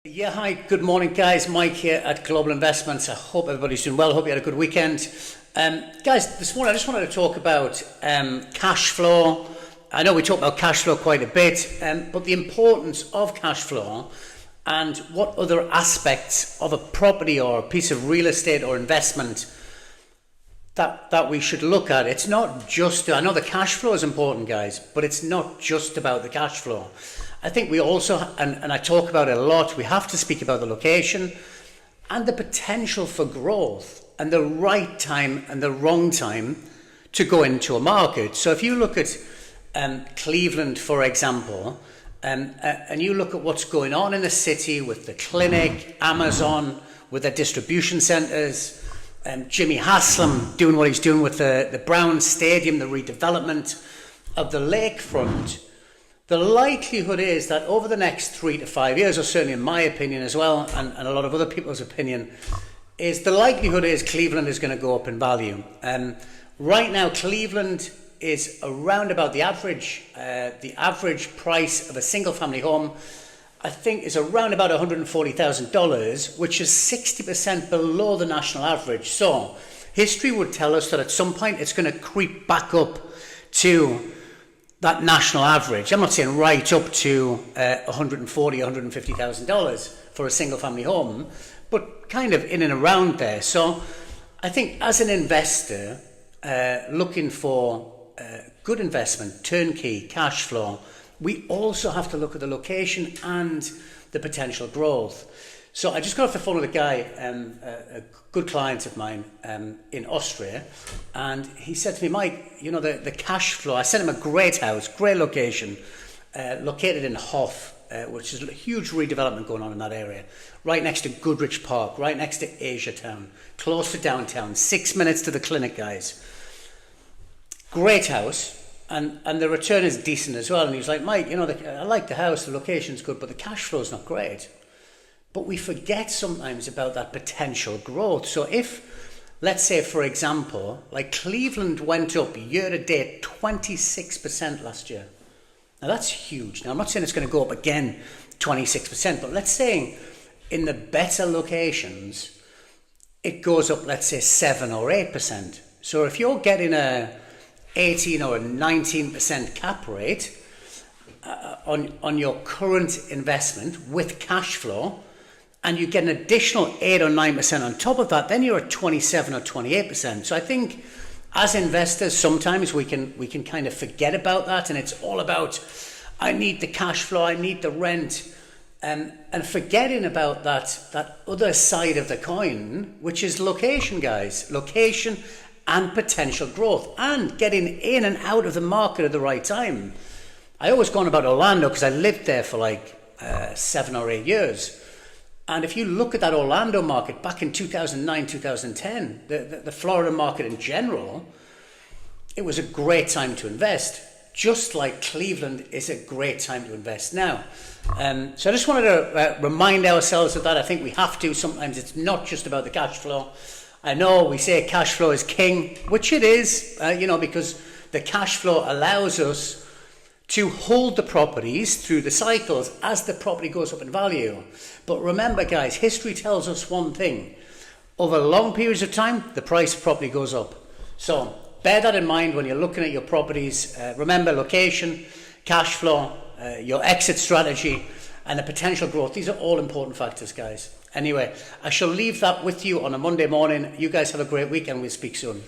Yeah, hi, good morning guys. Mike here at Global Investments. I hope everybody's doing well. I hope you had a good weekend. Guys, this morning I just wanted to talk about cash flow. I know we talk about cash flow quite a bit, but the importance of cash flow and what other aspects of a property or a piece of real estate or investment that we should look at. It's not just, I know the cash flow is important, guys, but it's not just about the cash flow. I think we also, and I talk about it a lot, we have to speak about the location and the potential for growth and the right time and the wrong time to go into a market. So if you look at Cleveland, for example, and you look at what's going on in the city with the clinic, Amazon, with their distribution centres, Jimmy Haslam doing what he's doing with the Brown Stadium, the redevelopment of the lakefront, the likelihood is that over the next 3 to 5 years, or certainly in my opinion as well, and a lot of other people's opinion, is the likelihood is Cleveland is going to go up in value. Right now, Cleveland is around about the average price of a single family home, I think, is around about $140,000, which is 60% below the national average. So history would tell us that at some point it's going to creep back up to that national average. I'm not saying right up to $140,000, $150,000 for a single family home, but kind of in and around there. So I think as an investor looking for good investment, turnkey, cash flow, we also have to look at the location and the potential growth. So I just got off the phone with a guy, a good client of mine in Austria, and he said to me, Mike, you know, the cash flow, I sent him a great house, great location, located in Hof, which is a huge redevelopment going on in that area, right next to Goodrich Park, right next to Asia Town, close to downtown, 6 minutes to the clinic, guys. Great house. And the return is decent as well. And he was like, Mike, you know, I like the house, the location's good, but the cash flow is not great. But we forget sometimes about that potential growth. So if, let's say, for example, like Cleveland went up year to date 26% last year. Now that's huge. Now I'm not saying it's going to go up again 26%, but let's say in the better locations, it goes up, let's say 7 or 8%. So if you're getting a 18 or a 19% cap rate on your current investment with cash flow, and you get an additional 8 or 9% on top of that, then you're at 27 or 28%. So I think as investors, sometimes we can kind of forget about that, and it's all about, I need the cash flow, I need the rent, and forgetting about that other side of the coin, which is location, guys. Location and potential growth, and getting in and out of the market at the right time. I always go on about Orlando because I lived there for like 7 or 8 years. And if you look at that Orlando market back in 2009, 2010, the Florida market in general, it was a great time to invest, just like Cleveland is a great time to invest now. So I just wanted to remind ourselves of that. I think we have to. Sometimes it's not just about the cash flow. I know we say cash flow is king, which it is, because the cash flow allows us to hold the properties through the cycles as the property goes up in value. But remember, guys, history tells us one thing. Over long periods of time, the price of property goes up. So bear that in mind when you're looking at your properties. Remember location, cash flow, your exit strategy, and the potential growth. These are all important factors, guys. Anyway, I shall leave that with you on a Monday morning. You guys have a great weekend. We'll speak soon.